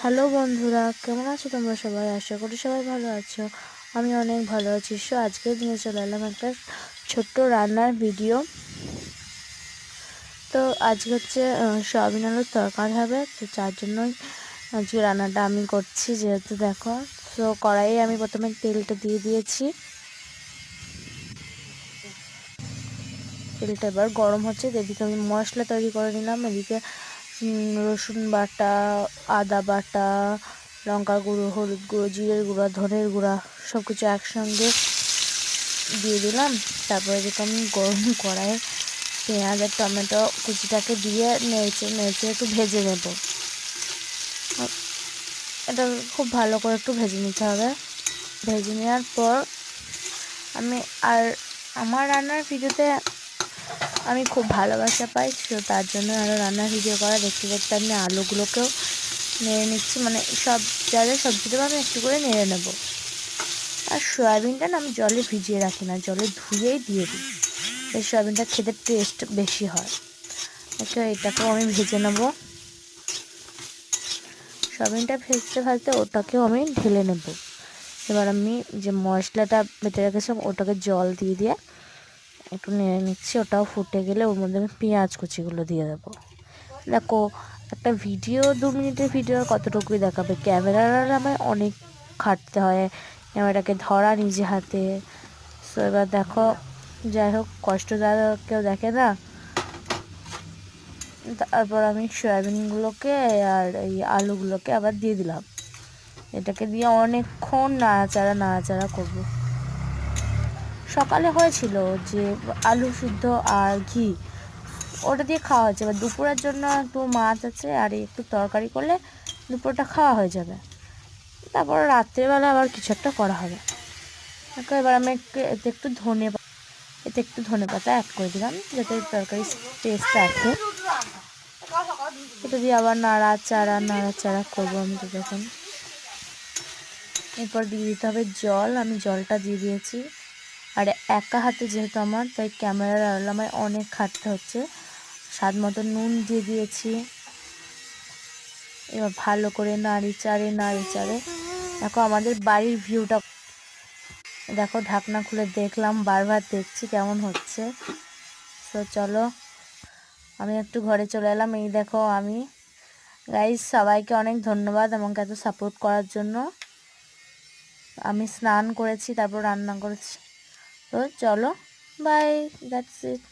Hello বন্ধুরা, কেমন আছো তোমরা সবাই? আশা করি সবাই ভালো আছো। আমি অনেক ভালো আছি। আজকের দিনে চলে এলাম একটা ছোট্ট রান্নার ভিডিও। তো আজকে হচ্ছে সয়াবিন আলুর তরকারি হবে, তো যার জন্যই আজকে রান্নাটা আমি করছি। যেহেতু দেখো, তো কড়াইয়ে আমি প্রথমে তেলটা দিয়ে দিয়েছি। তেলটা এবার গরম হচ্ছে, এদিকে আমি মশলা তৈরি করে নিলাম। এদিকে রসুন বাটা, আদা বাটা, লঙ্কা গুঁড়ো, হলুদ গুঁড়ো, জিরের গুঁড়া, ধনের গুঁড়া সব কিছু একসঙ্গে দিয়ে দিলাম। তারপরে এদিকে আমি গরম কড়াইয়ে পেঁয়াজ আর টমেটো কুচিটাকে দিয়ে নেড়ে একটু ভেজে নেব। এটা খুব ভালো করে একটু ভেজে নিতে হবে। ভেজে নেওয়ার পর আমি আমার রান্নার ভিডিওতে আমি খুব ভালোবাসা পাই, তো তার জন্য আরও রান্নার ভিডিও করা দেখতে দেখতে আমি আলুগুলোকেও নেড়ে নিচ্ছি। মানে সব জায়গায় সবজিটাও আমি একটু করে নেড়ে নেব। আর সয়াবিনটা না আমি জলে ভিজিয়ে রাখি না, জলে ধুয়েই দিয়ে দিই। এই সয়াবিনটা খেতে টেস্ট বেশি হয়। এটাকেও আমি ভেজে নেব। সয়াবিনটা ভাজতে ওটাকেও আমি ঢেলে নেব। এবার আমি যে মশলাটা বেটে রেখেছিলাম ওটাকে জল দিয়ে একটু নেড়ে নিচ্ছি। ওটাও ফুটে গেলে ওর মধ্যে আমি পেঁয়াজ কুচিগুলো দিয়ে দেবো। দেখো, একটা ভিডিও 2 মিনিটের ভিডিও কতটুকুই দেখাবে, ক্যামেরার আমায় অনেক খাটতে হয়, ক্যামেরাটাকে ধরা নিজে হাতে। সো এবার দেখো, যাই হোক, কষ্ট যারা কেউ দেখে না। তারপর আমি সয়াবিনগুলোকে আর এই আলুগুলোকে আবার দিয়ে দিলাম। এটাকে দিয়ে অনেকক্ষণ নাড়াচাড়া করব। সকালে হয়েছিল যে আলু সিদ্ধ আর ঘি, ওটা দিয়ে খাওয়া হয়েছে। এবার দুপুরের জন্য একটু মাছ আছে আর একটু তরকারি করলে দুপুরটা খাওয়া হয়ে যাবে। তারপর রাত্রেবেলা আবার কিছু একটা করা হবে। এবার আমি একটু ধনে পাতা অ্যাড করে দিলাম, যাতে তরকারি টেস্ট আসে। এটা দিয়ে আবার নাড়াচাড়া করবো আমি তো তখন। এরপর দিয়ে দিতে হবে জল। আমি জলটা দিয়ে দিয়েছি। আর একা হাতে যেহেতু আমার, তাই ক্যামেরার আড়ালে আমায় অনেক খাটতে হচ্ছে। স্বাদ মতো নুন দিয়ে দিয়েছি। এবার ভালো করে নাড়িচাড়ে দেখো আমাদের বাড়ির ভিউটা। দেখো, ঢাকনা খুলে দেখলাম, বারবার দেখছি কেমন হচ্ছে। তো চলো, আমি একটু ঘরে চলে এলাম। এই দেখো, আমি গাইস সবাইকে অনেক ধন্যবাদ আমাকে এত সাপোর্ট করার জন্য। আমি স্নান করেছি, তারপর রান্না করেছি। তো চলো, বাই, দ্যাটস ইট।